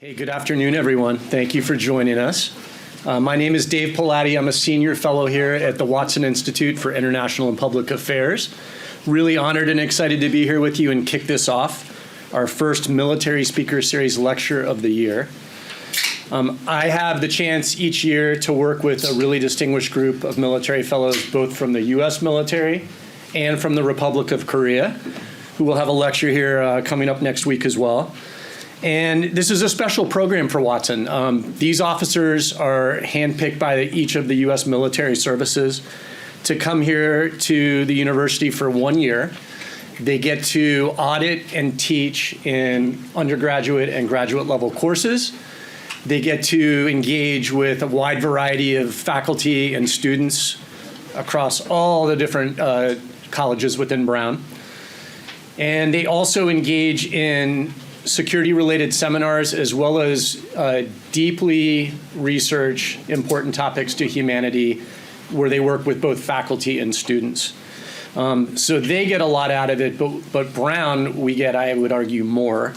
Hey, good afternoon, everyone. Thank you for joining us. My name is Dave Pilati. I'm a senior fellow here at the Watson Institute for International and Public Affairs. Really honored and excited to be here with you and kick this off, our first Military Speaker Series lecture of the year. I have the chance each year to work with a really distinguished group of military fellows, both from the US military and from the Republic of Korea, who will have a lecture here coming up next week as well. And this is a special program for Watson. These officers are handpicked by each of the US military services to come here to the university for 1 year. They get to audit and teach in undergraduate and graduate level courses. They get to engage with a wide variety of faculty and students across all the different colleges within Brown. And they also engage in security-related seminars, as well as deeply research important topics to humanity, where they work with both faculty and students. So they get a lot out of it, but Brown, we get, I would argue, more.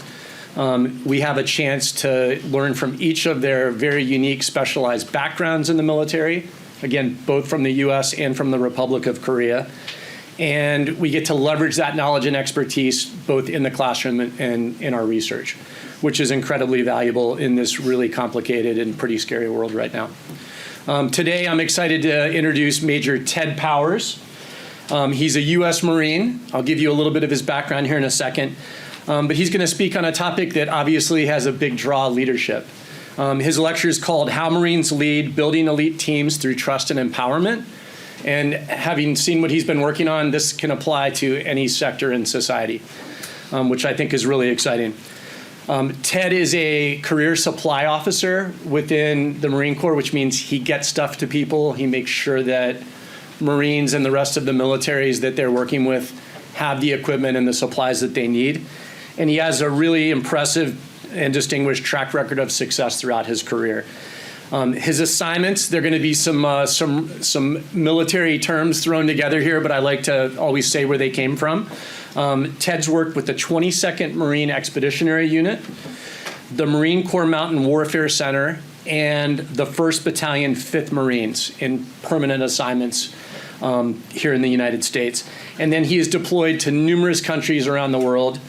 We have a chance to learn from each of their very unique, specialized backgrounds in the military, again, both from the US and from the Republic of Korea. And we get to leverage that knowledge and expertise both in the classroom and in our research, which is incredibly valuable in this really complicated and pretty scary world right now. Today, I'm excited to introduce Major Ted Powers. He's a US Marine. I'll give you a little bit of his background here in a second. But he's going to speak on a topic that obviously has a big draw: leadership. His lecture is called How Marines Lead, Building Elite Teams Through Trust and Empowerment. And having seen what he's been working on, this can apply to any sector in society, which I think is really exciting. Ted is a career supply officer within the Marine Corps, which means he gets stuff to people. He makes sure that Marines and the rest of the militaries that they're working with have the equipment and the supplies that they need. And he has a really impressive and distinguished track record of success throughout his career. His assignments, they're going to be some military terms thrown together here, but I like to always say where they came from. Ted's worked with the 22nd Marine Expeditionary Unit, the Marine Corps Mountain Warfare Center, and the 1st Battalion, 5th Marines in permanent assignments here in the United States. And then he is deployed to numerous countries around the world,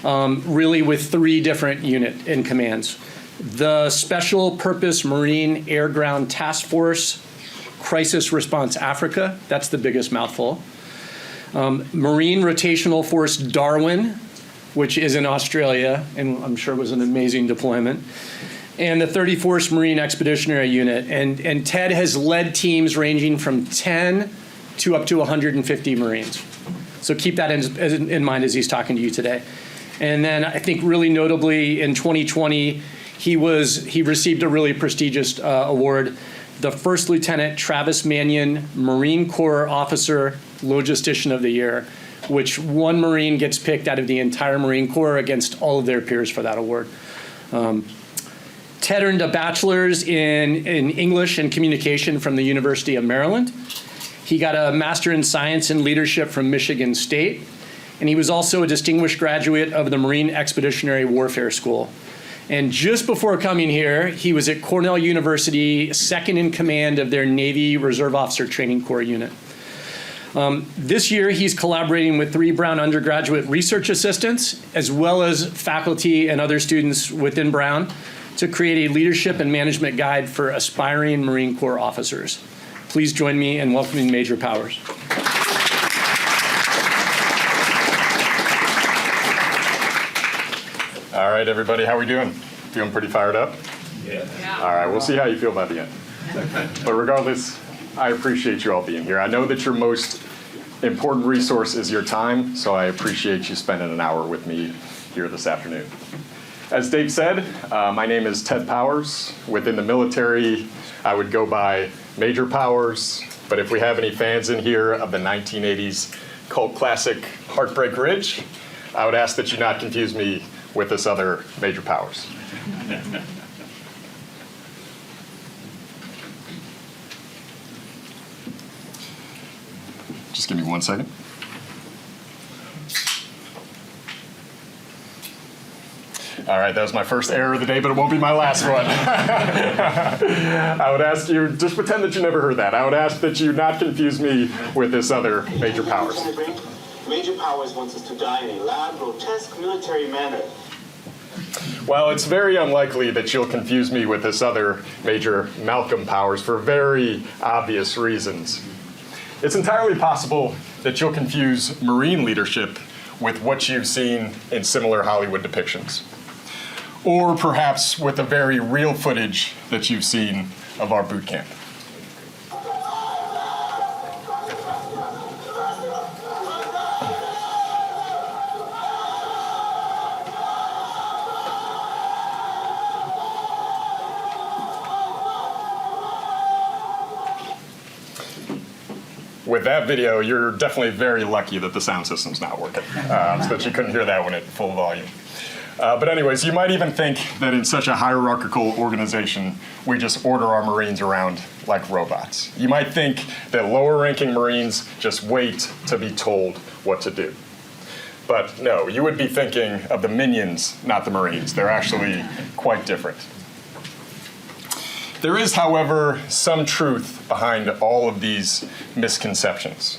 really with 3 different unit in commands. The Special Purpose Marine Air Ground Task Force, Crisis Response Africa, that's the biggest mouthful. Marine Rotational Force-Darwin, which is in Australia, and I'm sure was an amazing deployment. And the 34th Marine Expeditionary Unit. And Ted has led teams ranging from 10 to up to 150 Marines. So keep that in mind as he's talking to you today. And then I think really notably in 2020, he received a really prestigious award, the First Lieutenant Travis Manion Marine Corps Officer Logistician of the Year, which one Marine gets picked out of the entire Marine Corps against all of their peers for that award. Ted earned a bachelor's in English and Communication from the University of Maryland. He got a Master in Science and Leadership from Michigan State, and he was also a distinguished graduate of the Marine Expeditionary Warfare School. And just before coming here, he was at Cornell University, second in command of their Navy Reserve Officer Training Corps unit. This year, he's collaborating with 3 Brown undergraduate research assistants, as well as faculty and other students within Brown, to create a leadership and management guide for aspiring Marine Corps officers. Please join me in welcoming Major Powers. All right, everybody, how are we doing? Feeling pretty fired up? Yeah. All right, we'll see how you feel by the end. But regardless, I appreciate you all being here. I know that your most important resource is your time, so I appreciate you spending an hour with me here this afternoon. As Dave said, my name is Ted Powers. Within the military, I would go by Major Powers, but if we have any fans in here of the 1980s cult classic Heartbreak Ridge, I would ask that you not confuse me with this other Major Powers. Just give me 1 second. All right, that was my first error of the day, but it won't be my last one. I would ask you, just pretend that you never heard that. I would ask that you not confuse me with this other major powers. Major powers wants us to die in a loud, grotesque military manner. Well, it's very unlikely that you'll confuse me with this other major Malcolm powers for very obvious reasons. It's entirely possible that you'll confuse Marine leadership with what you've seen in similar Hollywood depictions. Or perhaps with the very real footage that you've seen of our boot camp. With that video, you're definitely very lucky that the sound system's not working, so that you couldn't hear that one at full volume. But anyways, you might even think that in such a hierarchical organization, we just order our Marines around like robots. You might think that lower-ranking Marines just wait to be told what to do. But no, you would be thinking of the minions, not the Marines. They're actually quite different. There is, however, some truth behind all of these misconceptions.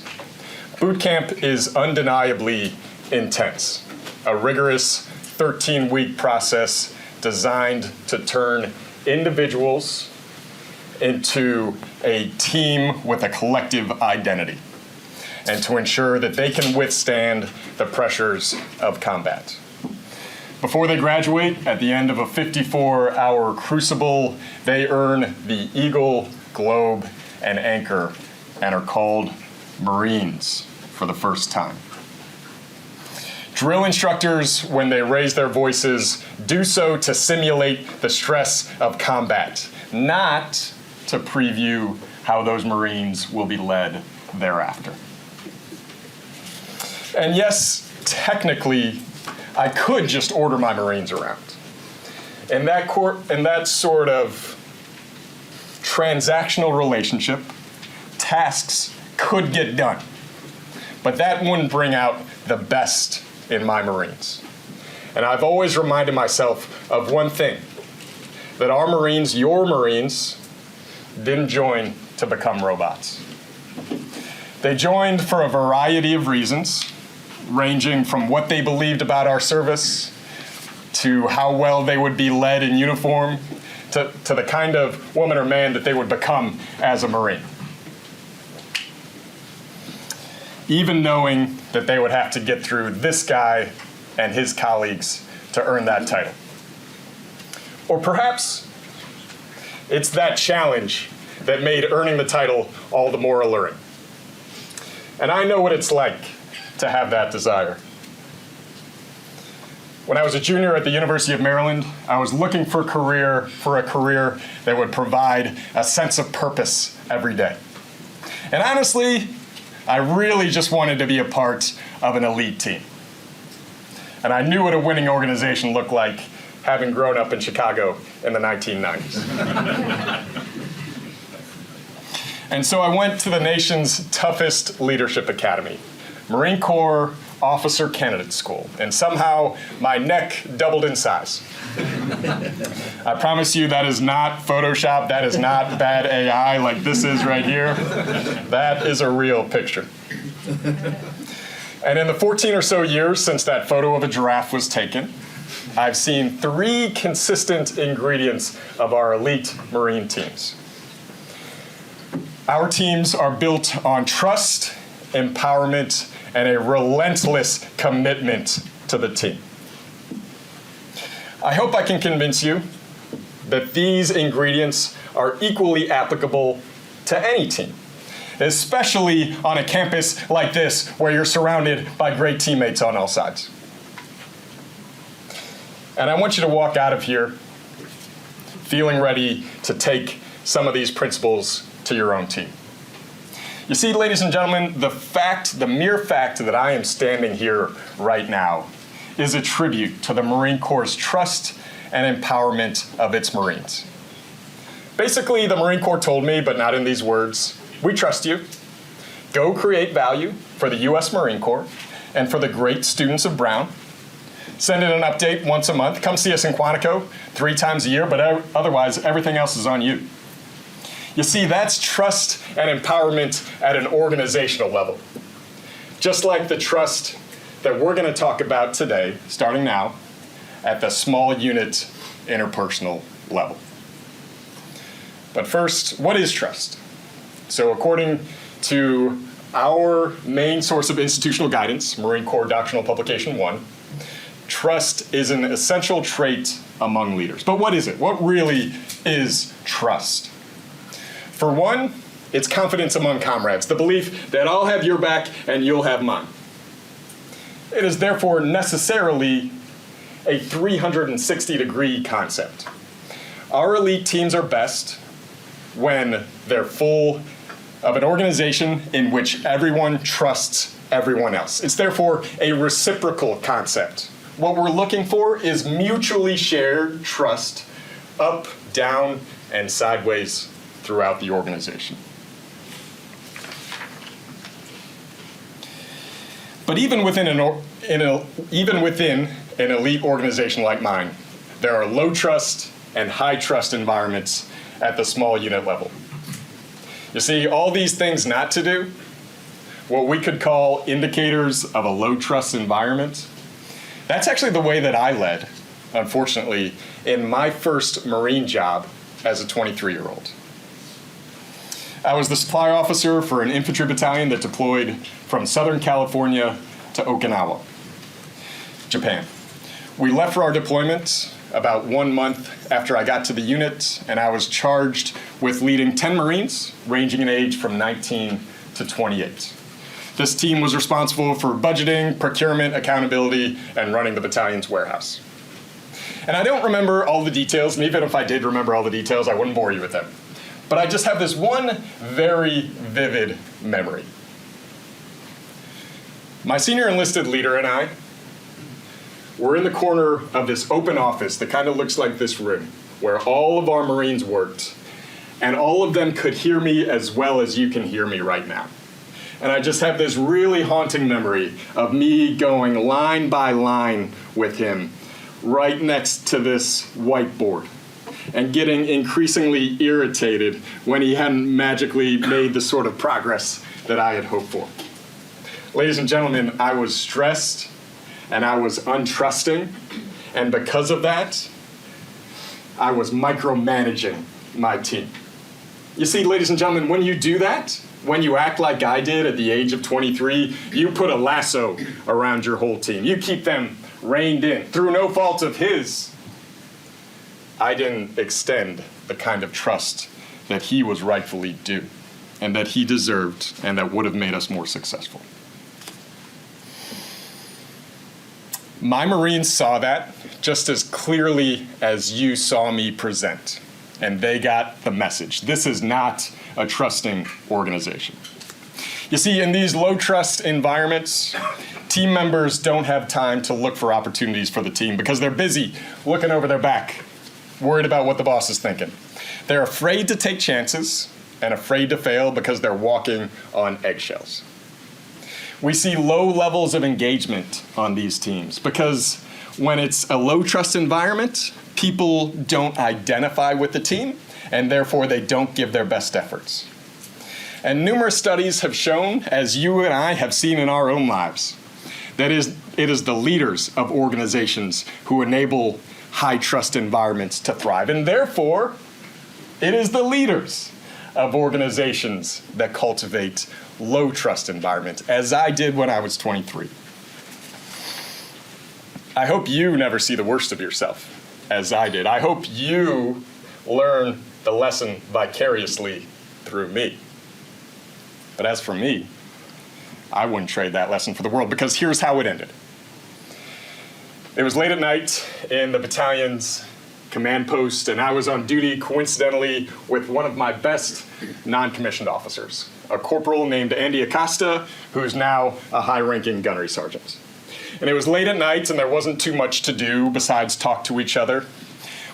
Boot camp is undeniably intense, a rigorous 13-week process designed to turn individuals into a team with a collective identity and to ensure that they can withstand the pressures of combat. Before they graduate, at the end of a 54-hour crucible, they earn the Eagle, Globe, and Anchor and are called Marines for the first time. Drill instructors, when they raise their voices, do so to simulate the stress of combat, not to preview how those Marines will be led thereafter. And yes, technically, I could just order my Marines around. In that sort of transactional relationship, tasks could get done. But that wouldn't bring out the best in my Marines. And I've always reminded myself of one thing, that our Marines, your Marines, didn't join to become robots. They joined for a variety of reasons, ranging from what they believed about our service, to how well they would be led in uniform, to the kind of woman or man that they would become as a Marine. Even knowing that they would have to get through this guy and his colleagues to earn that title. Or perhaps it's that challenge that made earning the title all the more alluring. And I know what it's like to have that desire. When I was a junior at the University of Maryland, I was looking for a career that would provide a sense of purpose every day. And honestly, I really just wanted to be a part of an elite team. And I knew what a winning organization looked like, having grown up in Chicago in the 1990s. And so I went to the nation's toughest leadership academy, Marine Corps Officer Candidate School, and somehow my neck doubled in size. I promise you that is not Photoshop, that is not bad AI like this is right here. That is a real picture. And in the 14 or so years since that photo of a giraffe was taken, I've seen 3 consistent ingredients of our elite Marine teams. Our teams are built on trust, empowerment, and a relentless commitment to the team. I hope I can convince you that these ingredients are equally applicable to any team, especially on a campus like this where you're surrounded by great teammates on all sides. And I want you to walk out of here feeling ready to take some of these principles to your own team. You see, ladies and gentlemen, the mere fact that I am standing here right now is a tribute to the Marine Corps' trust and empowerment of its Marines. Basically, the Marine Corps told me, but not in these words, we trust you. Go create value for the U.S. Marine Corps and for the great students of Brown. Send in an update once a month. Come see us in Quantico 3 times a year, but otherwise, everything else is on you. You see, that's trust and empowerment at an organizational level. Just like the trust that we're going to talk about today, starting now, at the small unit interpersonal level. But first, what is trust? So according to our main source of institutional guidance, Marine Corps Doctrinal Publication 1, trust is an essential trait among leaders. But what is it? What really is trust? For one, it's confidence among comrades, the belief that I'll have your back and you'll have mine. It is therefore necessarily a 360-degree concept. Our elite teams are best when they're full of an organization in which everyone trusts everyone else. It's therefore a reciprocal concept. What we're looking for is mutually shared trust up, down, and sideways throughout the organization. But even within an elite organization like mine, there are low trust and high trust environments at the small unit level. You see, all these things not to do, what we could call indicators of a low trust environment, that's actually the way that I led, unfortunately, in my first Marine job as a 23-year-old. I was the supply officer for an infantry battalion that deployed from Southern California to Okinawa, Japan. We left for our deployment about 1 month after I got to the unit, and I was charged with leading 10 Marines, ranging in age from 19 to 28. This team was responsible for budgeting, procurement, accountability, and running the battalion's warehouse. And I don't remember all the details, and even if I did remember all the details, I wouldn't bore you with them. But I just have this one very vivid memory. My senior enlisted leader and I were in the corner of this open office that kind of looks like this room, where all of our Marines worked, and all of them could hear me as well as you can hear me right now. And I just have this really haunting memory of me going line by line with him right next to this whiteboard and getting increasingly irritated when he hadn't magically made the sort of progress that I had hoped for. Ladies and gentlemen, I was stressed and I was untrusting, and because of that, I was micromanaging my team. You see, ladies and gentlemen, when you do that, when you act like I did at the age of 23, you put a lasso around your whole team. You keep them reined in. Through no fault of his, I didn't extend the kind of trust that he was rightfully due and that he deserved and that would have made us more successful. My Marines saw that just as clearly as you saw me present, and they got the message. This is not a trusting organization. You see, in these low-trust environments, team members don't have time to look for opportunities for the team because they're busy looking over their back, worried about what the boss is thinking. They're afraid to take chances and afraid to fail because they're walking on eggshells. We see low levels of engagement on these teams because when it's a low-trust environment, people don't identify with the team, and therefore they don't give their best efforts. And numerous studies have shown, as you and I have seen in our own lives, that it is the leaders of organizations who enable high-trust environments to thrive. And therefore, it is the leaders of organizations that cultivate low-trust environments, as I did when I was 23. I hope you never see the worst of yourself, as I did. I hope you learn the lesson vicariously through me. But as for me, I wouldn't trade that lesson for the world, because here's how it ended. It was late at night in the battalion's command post, and I was on duty, coincidentally, with one of my best non-commissioned officers, a corporal named Andy Acosta, who's now a high-ranking gunnery sergeant. And it was late at night, and there wasn't too much to do besides talk to each other.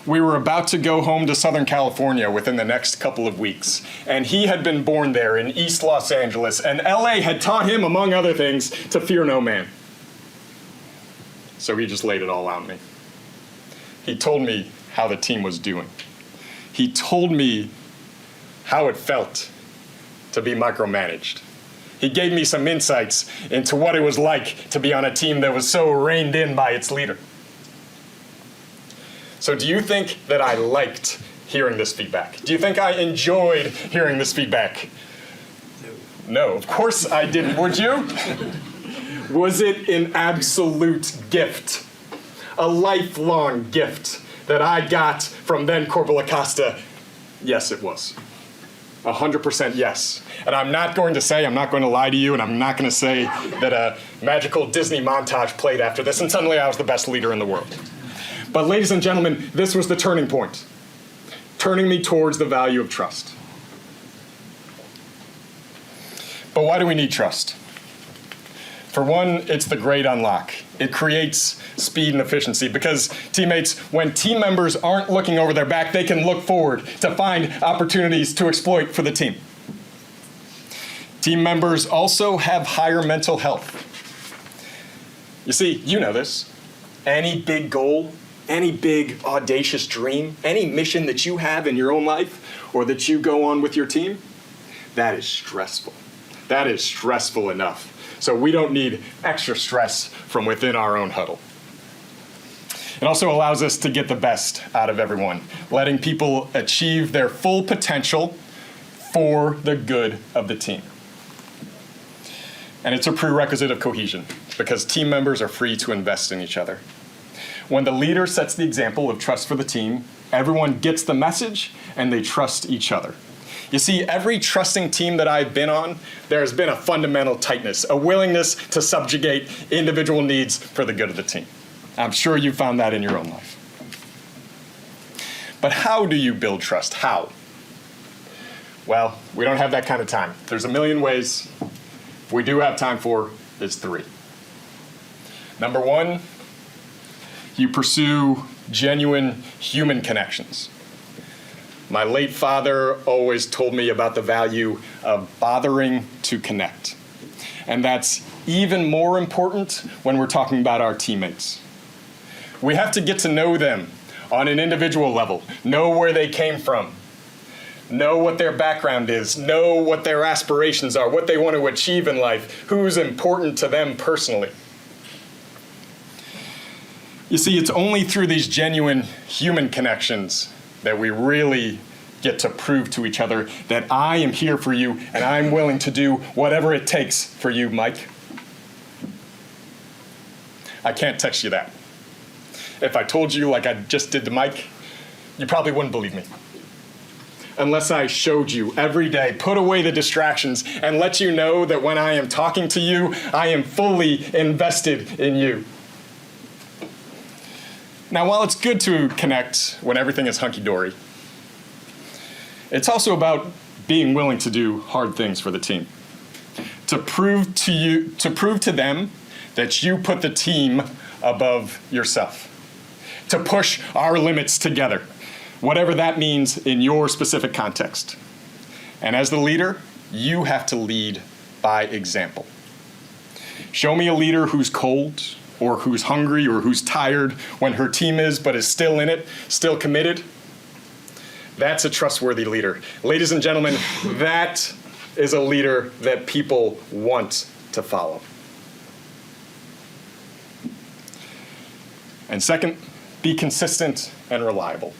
We were about to go home to Southern California within the next couple of weeks, and he had been born there in East Los Angeles, and LA had taught him, among other things, to fear no man. so he just laid it all on me. He told me how the team was doing. He told me how it felt to be micromanaged. He gave me some insights into what it was like to be on a team that was so reined in by its leader. So do you think that I liked hearing this feedback? Do you think I enjoyed hearing this feedback? No, of course I didn't. Would you? Was it an absolute gift? A lifelong gift that I got from then Corporal Acosta? Yes, it was. 100% yes. And I'm not going to lie to you, and I'm not going to say that a magical Disney montage played after this, and suddenly I was the best leader in the world. But ladies and gentlemen, this was the turning point, turning me towards the value of trust. But why do we need trust? For one, it's the great unlock. It creates speed and efficiency because teammates, when team members aren't looking over their back, they can look forward to find opportunities to exploit for the team. Team members also have higher mental health. You see, you know this. Any big goal, any big audacious dream, any mission that you have in your own life or that you go on with your team, that is stressful. That is stressful enough. So we don't need extra stress from within our own huddle. It also allows us to get the best out of everyone, letting people achieve their full potential for the good of the team. And it's a prerequisite of cohesion because team members are free to invest in each other. When the leader sets the example of trust for the team, everyone gets the message and they trust each other. You see, every trusting team that I've been on, there has been a fundamental tightness, a willingness to subjugate individual needs for the good of the team. I'm sure you found that in your own life. But how do you build trust? How? Well, we don't have that kind of time. There's a million ways. We do have time for is 3. Number 1, you pursue genuine human connections. My late father always told me about the value of bothering to connect. And that's even more important when we're talking about our teammates. We have to get to know them on an individual level, know where they came from, know what their background is, know what their aspirations are, what they want to achieve in life, who's important to them personally. You see, it's only through these genuine human connections that we really get to prove to each other that I am here for you and I'm willing to do whatever it takes for you, Mike. I can't text you that. If I told you like I just did to Mike, you probably wouldn't believe me. Unless I showed you every day, put away the distractions, and let you know that when I am talking to you, I am fully invested in you. Now, while it's good to connect when everything is hunky-dory, it's also about being willing to do hard things for the team. To prove to them that you put the team above yourself. To push our limits together, whatever that means in your specific context. And as the leader, you have to lead by example. Show me a leader who's cold, or who's hungry, or who's tired when her team is, but is still in it, still committed. That's a trustworthy leader. Ladies and gentlemen, that is a leader that people want to follow. And second, be consistent and reliable.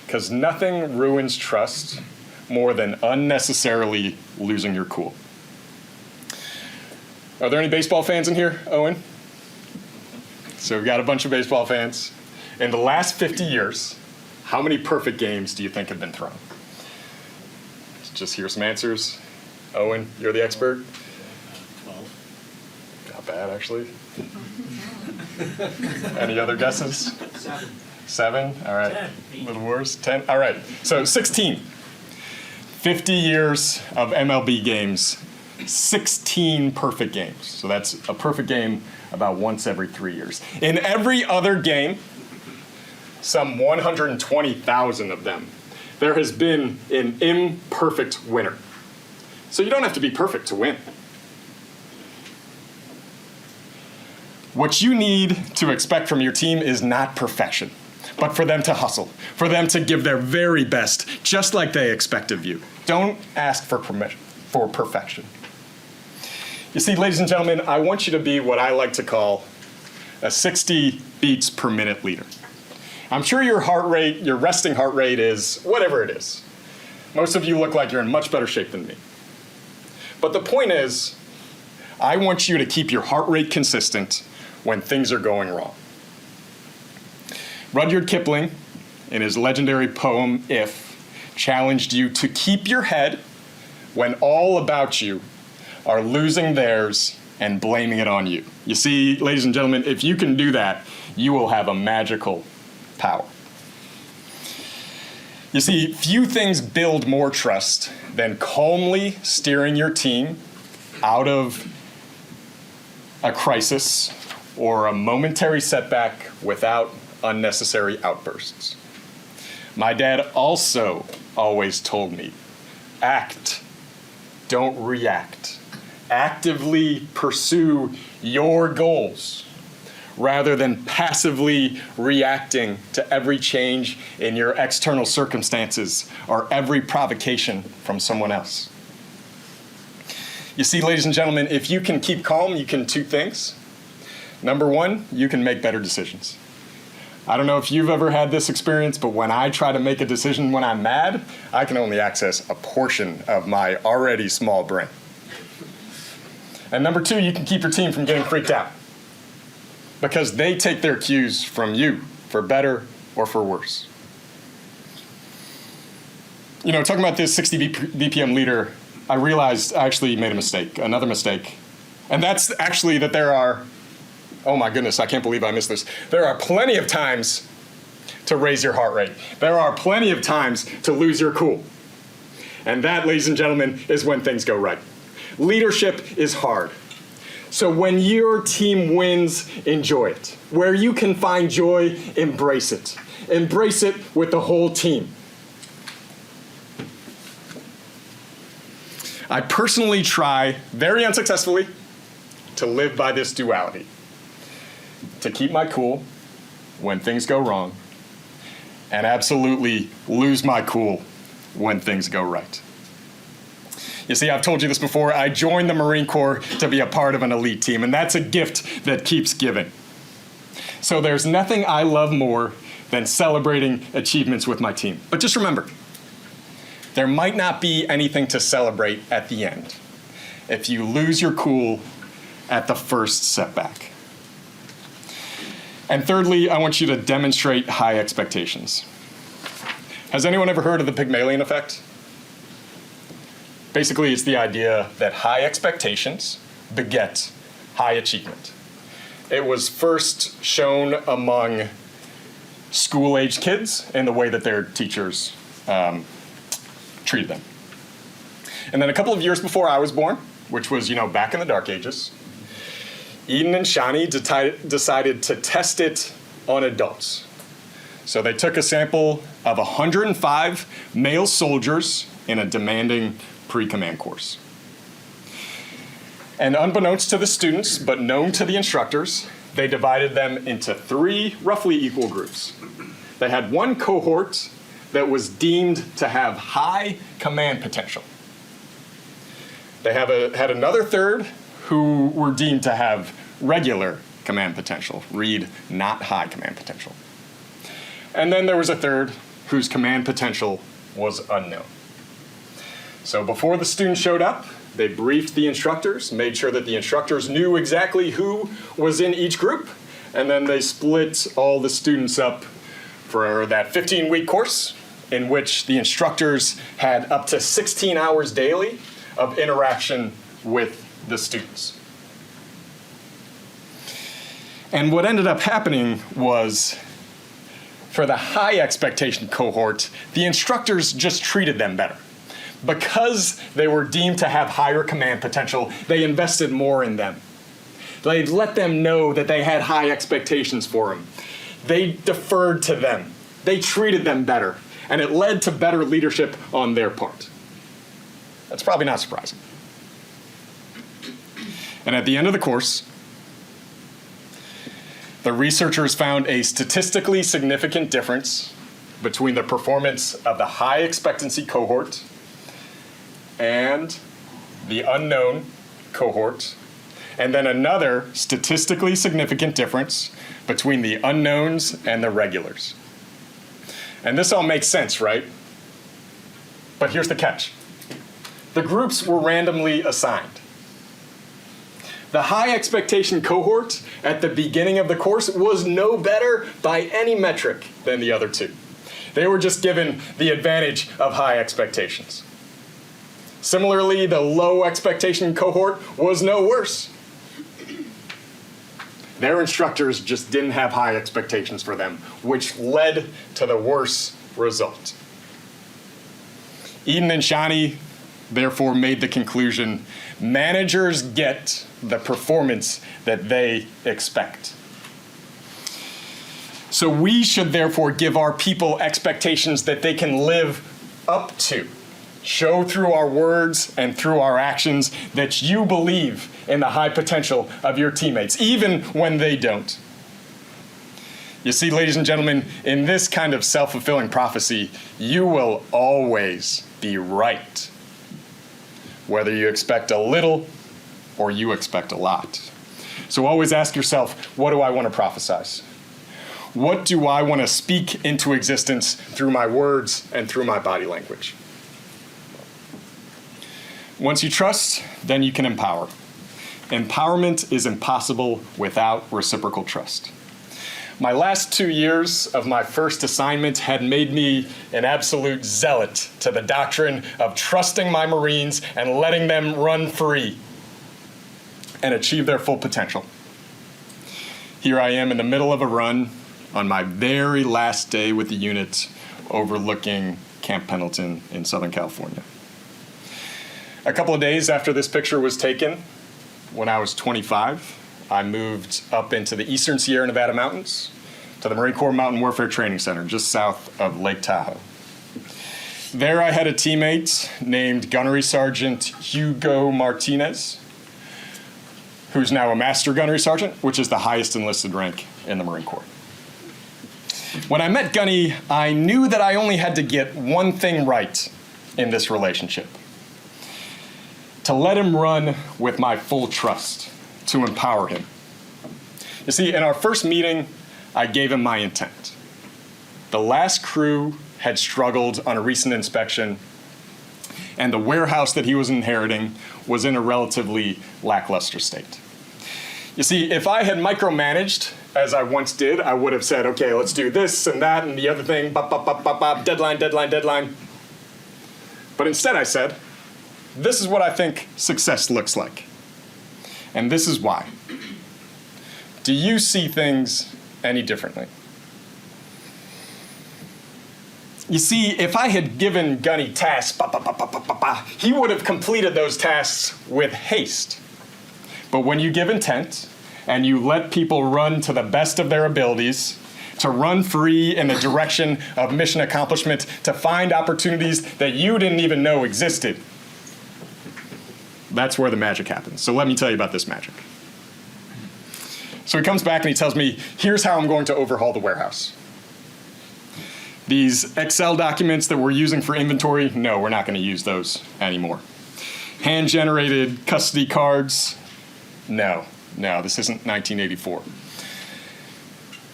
Because nothing ruins trust more than unnecessarily losing your cool. Are there any baseball fans in here, Owen? So we've got a bunch of baseball fans. In the last 50 years, how many perfect games do you think have been thrown? Let's just hear some answers. Owen, you're the expert. 12. Not bad, actually. Any other guesses? 7. 7? All right. 10. A little worse. 10? All right. So 16. 50 years of MLB games. 16 perfect games. So that's a perfect game about once every 3 years. In every other game, some 120,000 of them, there has been an imperfect winner. So you don't have to be perfect to win. What you need to expect from your team is not perfection, but for them to hustle, for them to give their very best, just like they expect of you. Don't ask for perfection. You see, ladies and gentlemen, I want you to be what I like to call a 60 beats per minute leader. I'm sure your heart rate, your resting heart rate is whatever it is. Most of you look like you're in much better shape than me. But the point is, I want you to keep your heart rate consistent when things are going wrong. Rudyard Kipling, in his legendary poem, If, challenged you to keep your head when all about you are losing theirs and blaming it on you. You see, ladies and gentlemen, if you can do that, you will have a magical power. You see, few things build more trust than calmly steering your team out of a crisis or a momentary setback without unnecessary outbursts. My dad also always told me, act, don't react. Actively pursue your goals rather than passively reacting to every change in your external circumstances or every provocation from someone else. You see, ladies and gentlemen, if you can keep calm, you can do two things. Number one, you can make better decisions. I don't know if you've ever had this experience, but when I try to make a decision when I'm mad, I can only access a portion of my already small brain. And number two, you can keep your team from getting freaked out because they take their cues from you, for better or for worse. You know, talking about this 60 BPM leader, I realized I actually made a mistake, another mistake. And that's actually that there are, oh my goodness, I can't believe I missed this. There are plenty of times to raise your heart rate. There are plenty of times to lose your cool. And that, ladies and gentlemen, is when things go right. Leadership is hard. So when your team wins, enjoy it. Where you can find joy, embrace it. Embrace it with the whole team. I personally try, very unsuccessfully, to live by this duality. To keep my cool when things go wrong, and absolutely lose my cool when things go right. You see, I've told you this before, I joined the Marine Corps to be a part of an elite team, and that's a gift that keeps giving. So there's nothing I love more than celebrating achievements with my team. But just remember, there might not be anything to celebrate at the end if you lose your cool at the first setback. And thirdly, I want you to demonstrate high expectations. Has anyone ever heard of the Pygmalion effect? Basically, it's the idea that high expectations beget high achievement. It was first shown among school-aged kids in the way that their teachers treated them. And then a couple of years before I was born, which was, back in the dark ages, Eden and Shani decided to test it on adults. So they took a sample of 105 male soldiers in a demanding pre-command course. And unbeknownst to the students, but known to the instructors, they divided them into 3 roughly equal groups. They had one cohort that was deemed to have high command potential. They had another third who were deemed to have regular command potential, read not high command potential. And then there was a third whose command potential was unknown. So before the students showed up, they briefed the instructors, made sure that the instructors knew exactly who was in each group, and then they split all the students up for that 15-week course in which the instructors had up to 16 hours daily of interaction with the students. And what ended up happening was, for the high expectation cohort, the instructors just treated them better. Because they were deemed to have higher command potential, they invested more in them. They let them know that they had high expectations for them. They deferred to them. They treated them better. And it led to better leadership on their part. That's probably not surprising. And at the end of the course, the researchers found a statistically significant difference between the performance of the high expectancy cohort and the unknown cohort, and then another statistically significant difference between the unknowns and the regulars. And this all makes sense, right? But here's the catch. The groups were randomly assigned. The high expectation cohort at the beginning of the course was no better by any metric than the other two. They were just given the advantage of high expectations. Similarly, the low expectation cohort was no worse. Their instructors just didn't have high expectations for them, which led to the worse result. Eden and Shani therefore made the conclusion, managers get the performance that they expect. So we should therefore give our people expectations that they can live up to. Show through our words and through our actions that you believe in the high potential of your teammates, even when they don't. You see, ladies and gentlemen, in this kind of self-fulfilling prophecy, you will always be right, whether you expect a little or you expect a lot. So always ask yourself, what do I want to prophesize? What do I want to speak into existence through my words and through my body language? Once you trust, then you can empower. Empowerment is impossible without reciprocal trust. My last 2 years of my first assignment had made me an absolute zealot to the doctrine of trusting my Marines and letting them run free and achieve their full potential. Here I am in the middle of a run on my very last day with the unit overlooking Camp Pendleton in Southern California. A couple of days after this picture was taken, when I was 25, I moved up into the eastern Sierra Nevada mountains to the Marine Corps Mountain Warfare Training Center just south of Lake Tahoe. There I had a teammate named Gunnery Sergeant Hugo Martinez, who's now a Master Gunnery Sergeant, which is the highest enlisted rank in the Marine Corps. When I met Gunny, I knew that I only had to get one thing right in this relationship: to let him run with my full trust, to empower him. You see, in our first meeting, I gave him my intent. The last crew had struggled on a recent inspection, and the warehouse that he was inheriting was in a relatively lackluster state. You see, if I had micromanaged, as I once did, I would have said, okay, let's do this and that and the other thing, bop, bop, bop, bop, bop, deadline, deadline, deadline. But instead I said, this is what I think success looks like. And this is why. Do you see things any differently? You see, if I had given Gunny tasks, he would have completed those tasks with haste. But when you give intent and you let people run to the best of their abilities, to run free in the direction of mission accomplishment, to find opportunities that you didn't even know existed, that's where the magic happens. So let me tell you about this magic. So he comes back and he tells me, here's how I'm going to overhaul the warehouse. These Excel documents that we're using for inventory, no, we're not going to use those anymore. Hand-generated custody cards, no, this isn't 1984.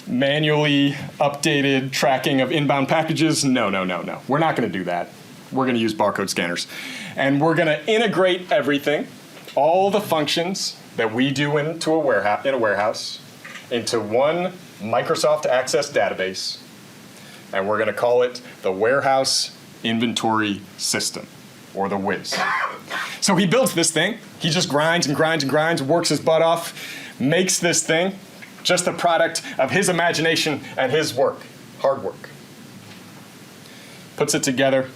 Manually updated tracking of inbound packages, no. We're not going to do that. We're going to use barcode scanners. And we're going to integrate everything, all the functions that we do in a warehouse, into one Microsoft Access database, and we're going to call it the Warehouse Inventory System, or the WIS. So he builds this thing. He just grinds and grinds and grinds, works his butt off, makes this thing just the product of his imagination and his work, hard work. Puts it together,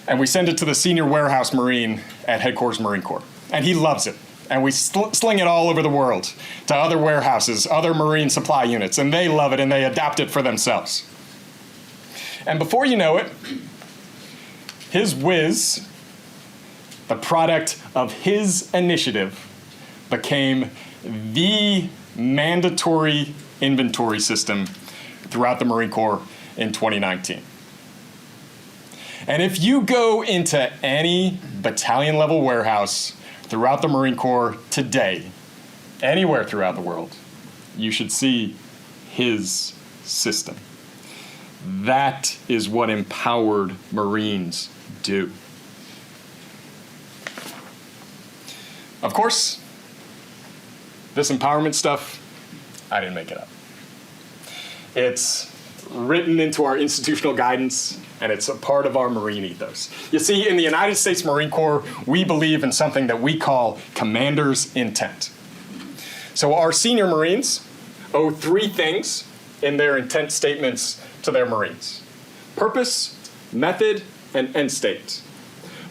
and we send it to the senior warehouse Marine at Headquarters Marine Corps. And he loves it. And we sling it all over the world to other warehouses, other Marine supply units, and they love it and they adapt it for themselves. And before you know it, his whiz, the product of his initiative, became the mandatory inventory system throughout the Marine Corps in 2019. And if you go into any battalion level warehouse throughout the Marine Corps today, anywhere throughout the world, you should see his system. That is what empowered Marines do. Of course, this empowerment stuff, I didn't make it up. It's written into our institutional guidance, and it's a part of our Marine ethos. You see, in the United States Marine Corps, we believe in something that we call commander's intent. So our senior Marines owe 3 things in their intent statements to their Marines: purpose, method, and end state.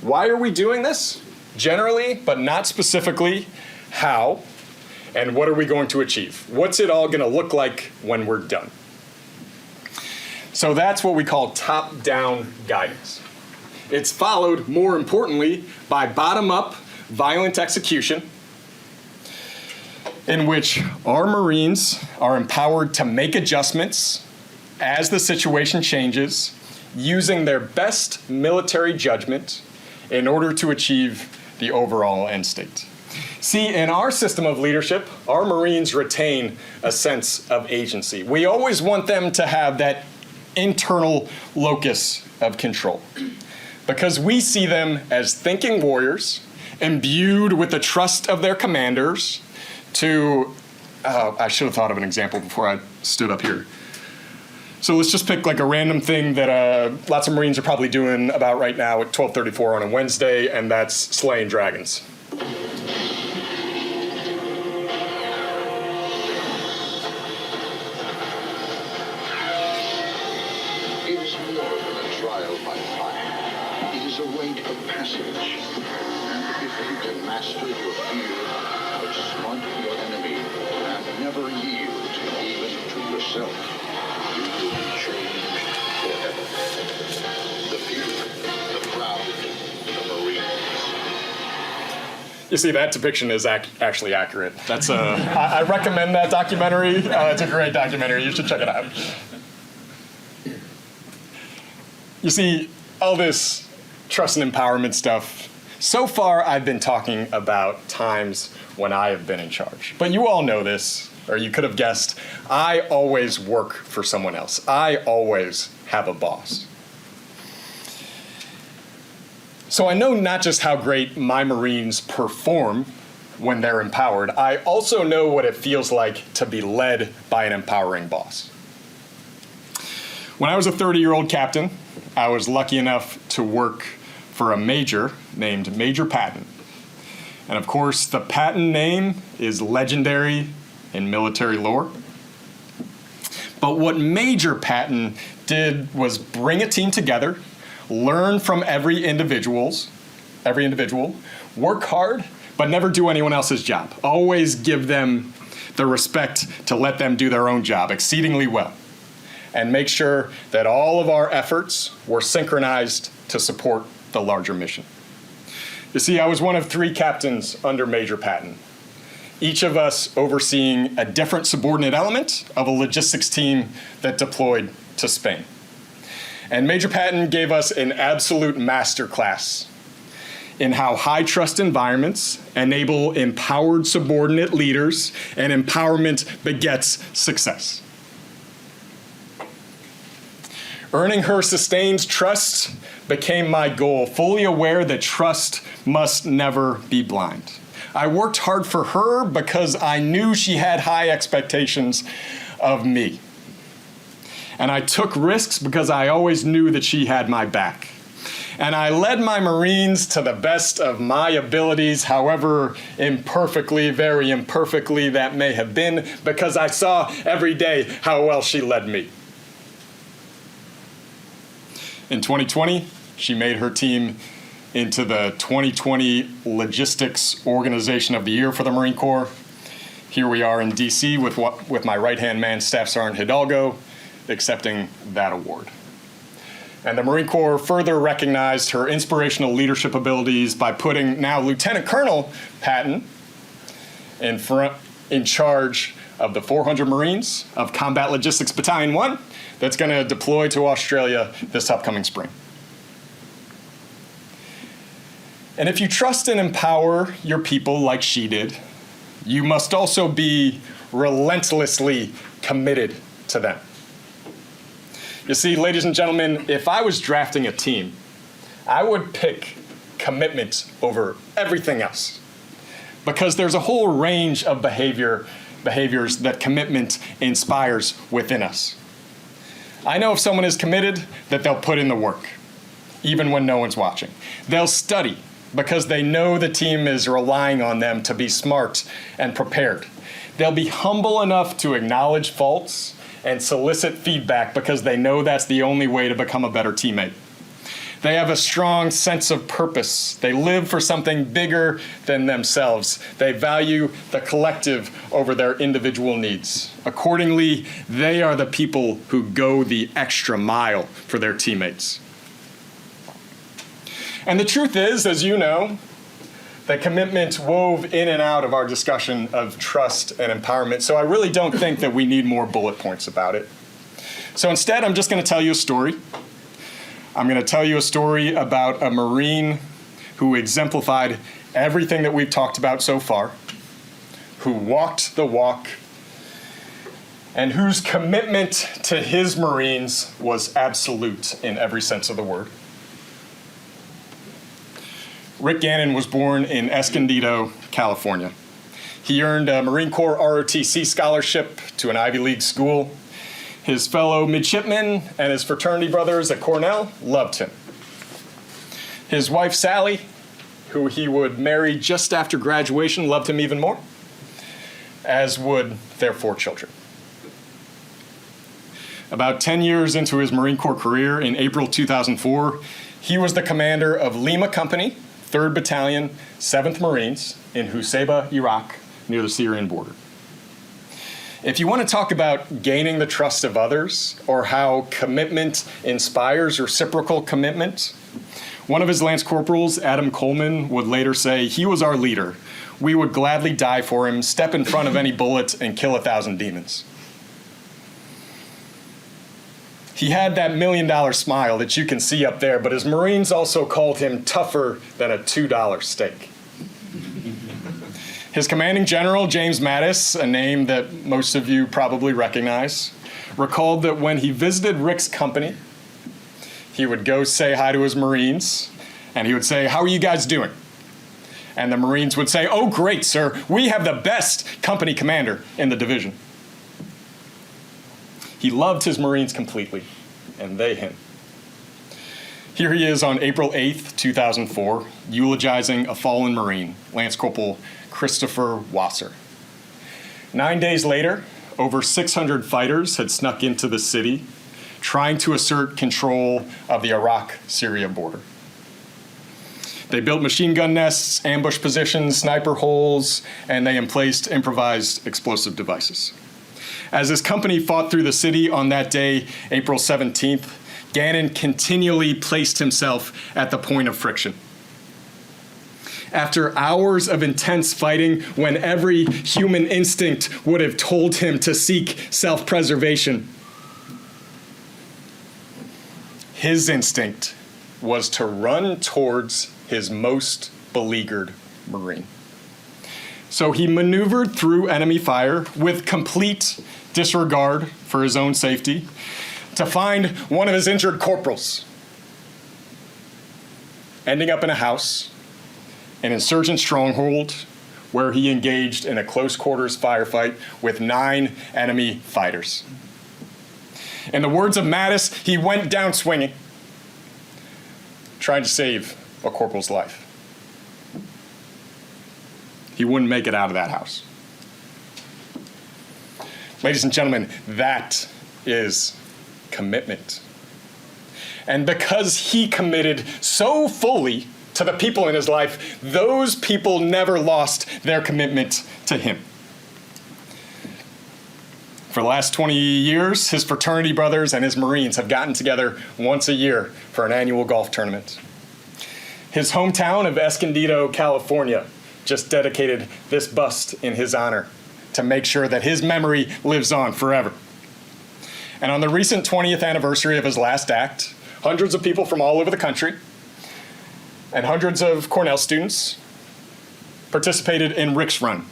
Why are we doing this? Generally, but not specifically, how, and what are we going to achieve? What's it all going to look like when we're done? So that's what we call top-down guidance. It's followed, more importantly, by bottom-up violent execution, in which our Marines are empowered to make adjustments as the situation changes, using their best military judgment in order to achieve the overall end state. See, in our system of leadership, our Marines retain a sense of agency. We always want them to have that internal locus of control, because we see them as thinking warriors, imbued with the trust of their commanders to, I should have thought of an example before I stood up here. So let's just pick like a random thing that lots of Marines are probably doing about right now at 12:34 on a Wednesday, and that's slaying dragons. It is more than a trial by fire. It is a rite of passage. And if you can master your fear, outsmart your enemy, and never yield even to yourself, you will be changed forever. The fear, the proud, the Marines. You see, that depiction is actually accurate. That's I recommend that documentary. It's a great documentary. You should check it out. You see, all this trust and empowerment stuff, so far I've been talking about times when I have been in charge. But you all know this, or you could have guessed, I always work for someone else. I always have a boss. So I know not just how great my Marines perform when they're empowered, I also know what it feels like to be led by an empowering boss. When I was a 30-year-old captain, I was lucky enough to work for a major named Major Patton. And of course, the Patton name is legendary in military lore. But what Major Patton did was bring a team together, learn from every individual, work hard, but never do anyone else's job. Always give them the respect to let them do their own job exceedingly well, and make sure that all of our efforts were synchronized to support the larger mission. You see, I was one of 3 captains under Major Patton, each of us overseeing a different subordinate element of a logistics team that deployed to Spain. And Major Patton gave us an absolute masterclass in how high-trust environments enable empowered subordinate leaders, and empowerment begets success. Earning her sustained trust became my goal, fully aware that trust must never be blind. I worked hard for her because I knew she had high expectations of me. And I took risks because I always knew that she had my back. And I led my Marines to the best of my abilities, however imperfectly, very imperfectly that may have been, because I saw every day how well she led me. In 2020, she made her team into the 2020 Logistics Organization of the Year for the Marine Corps. Here we are in DC with my right-hand man, Staff Sergeant Hidalgo, accepting that award. And the Marine Corps further recognized her inspirational leadership abilities by putting now Lieutenant Colonel Patton in front in charge of the 400 Marines of Combat Logistics Battalion 1 that's going to deploy to Australia this upcoming spring. And if you trust and empower your people like she did, you must also be relentlessly committed to them. You see, ladies and gentlemen, if I was drafting a team, I would pick commitment over everything else, because there's a whole range of behaviors that commitment inspires within us. I know if someone is committed, that they'll put in the work, even when no one's watching. They'll study because they know the team is relying on them to be smart and prepared. They'll be humble enough to acknowledge faults and solicit feedback because they know that's the only way to become a better teammate. They have a strong sense of purpose. They live for something bigger than themselves. They value the collective over their individual needs. Accordingly, they are the people who go the extra mile for their teammates. And the truth is, as you know, that commitment wove in and out of our discussion of trust and empowerment. So I really don't think that we need more bullet points about it. So instead, I'm just going to tell you a story. I'm going to tell you a story about a Marine who exemplified everything that we've talked about so far, who walked the walk, and whose commitment to his Marines was absolute in every sense of the word. Rick Gannon was born in Escondido, California. He earned a Marine Corps ROTC scholarship to an Ivy League school. His fellow midshipmen and his fraternity brothers at Cornell loved him. His wife, Sally, who he would marry just after graduation, loved him even more, as would their 4 children. About 10 years into his Marine Corps career, in April 2004, he was the commander of Lima Company, 3rd Battalion, 7th Marines in Husayba, Iraq, near the Syrian border. If you want to talk about gaining the trust of others or how commitment inspires reciprocal commitment, one of his lance corporals, Adam Coleman, would later say, "He was our leader. We would gladly die for him, step in front of any bullet, and kill 1,000 demons." He had that $1 million smile that you can see up there, but his Marines also called him tougher than a $2 steak. His commanding general, James Mattis, a name that most of you probably recognize, recalled that when he visited Rick's company, he would go say hi to his Marines, and he would say, "How are you guys doing?" And the Marines would say, "Oh, great, sir. We have the best company commander in the division." He loved his Marines completely, and they him. Here he is on April 8th, 2004, eulogizing a fallen Marine, Lance Corporal Christopher Wasser. 9 days later, over 600 fighters had snuck into the city, trying to assert control of the Iraq-Syria border. They built machine gun nests, ambush positions, sniper holes, and they emplaced improvised explosive devices. As his company fought through the city on that day, April 17th, Gannon continually placed himself at the point of friction. After hours of intense fighting, when every human instinct would have told him to seek self-preservation, his instinct was to run towards his most beleaguered Marine. So he maneuvered through enemy fire with complete disregard for his own safety to find one of his injured corporals, ending up in a house, an insurgent stronghold, where he engaged in a close quarters firefight with 9 enemy fighters. In the words of Mattis, he went down swinging, trying to save a corporal's life. He wouldn't make it out of that house. Ladies and gentlemen, that is commitment. And because he committed so fully to the people in his life, those people never lost their commitment to him. For the last 20 years, his fraternity brothers and his Marines have gotten together once a year for an annual golf tournament. His hometown of Escondido, California, just dedicated this bust in his honor to make sure that his memory lives on forever. And on the recent 20th anniversary of his last act, hundreds of people from all over the country and hundreds of Cornell students participated in Rick's Run,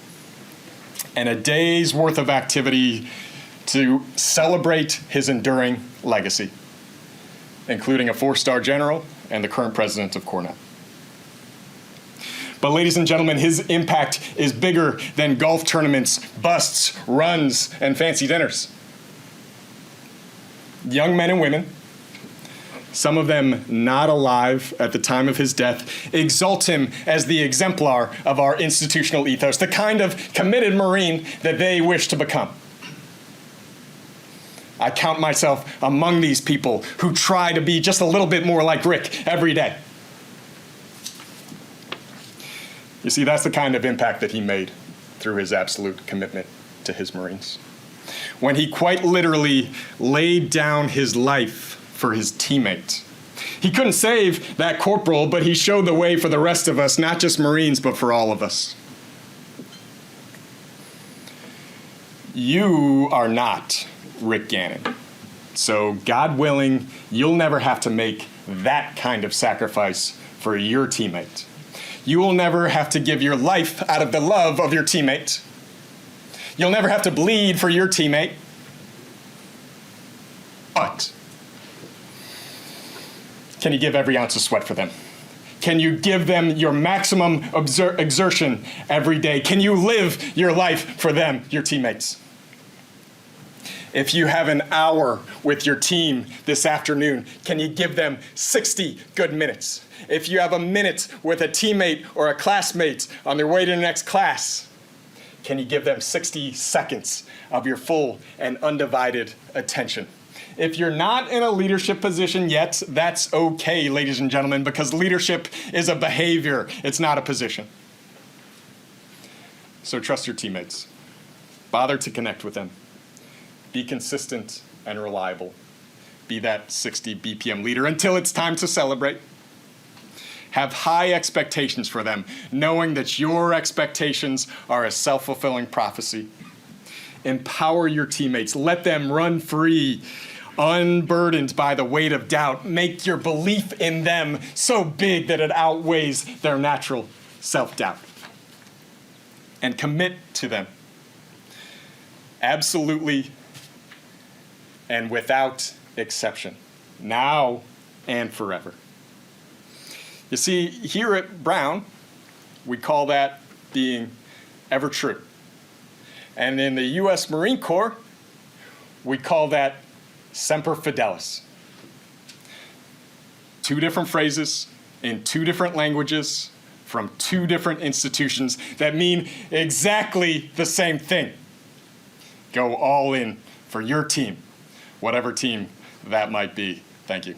and a day's worth of activity to celebrate his enduring legacy, including a 4-star general and the current president of Cornell. But ladies and gentlemen, his impact is bigger than golf tournaments, busts, runs, and fancy dinners. Young men and women, some of them not alive at the time of his death, exalt him as the exemplar of our institutional ethos, the kind of committed Marine that they wish to become. I count myself among these people who try to be just a little bit more like Rick every day. You see, that's the kind of impact that he made through his absolute commitment to his Marines, when he quite literally laid down his life for his teammates. He couldn't save that corporal, but he showed the way for the rest of us, not just Marines, but for all of us. You are not Rick Gannon. So God willing, you'll never have to make that kind of sacrifice for your teammate. You will never have to give your life out of the love of your teammate. You'll never have to bleed for your teammate. But can you give every ounce of sweat for them? Can you give them your maximum exertion every day? Can you live your life for them, your teammates? If you have an hour with your team this afternoon, can you give them 60 good minutes? If you have a minute with a teammate or a classmate on their way to the next class, can you give them 60 seconds of your full and undivided attention? If you're not in a leadership position yet, that's okay, ladies and gentlemen, because leadership is a behavior, it's not a position. So trust your teammates. Bother to connect with them. Be consistent and reliable. Be that 60 BPM leader until it's time to celebrate. Have high expectations for them, knowing that your expectations are a self-fulfilling prophecy. Empower your teammates. Let them run free, unburdened by the weight of doubt. Make your belief in them so big that it outweighs their natural self-doubt. And commit to them. Absolutely and without exception, now and forever. You see, here at Brown, we call that being ever true. And in the U.S. Marine Corps, we call that semper fidelis. Two different phrases in two different languages from two different institutions that mean exactly the same thing. Go all in for your team, whatever team that might be. Thank you.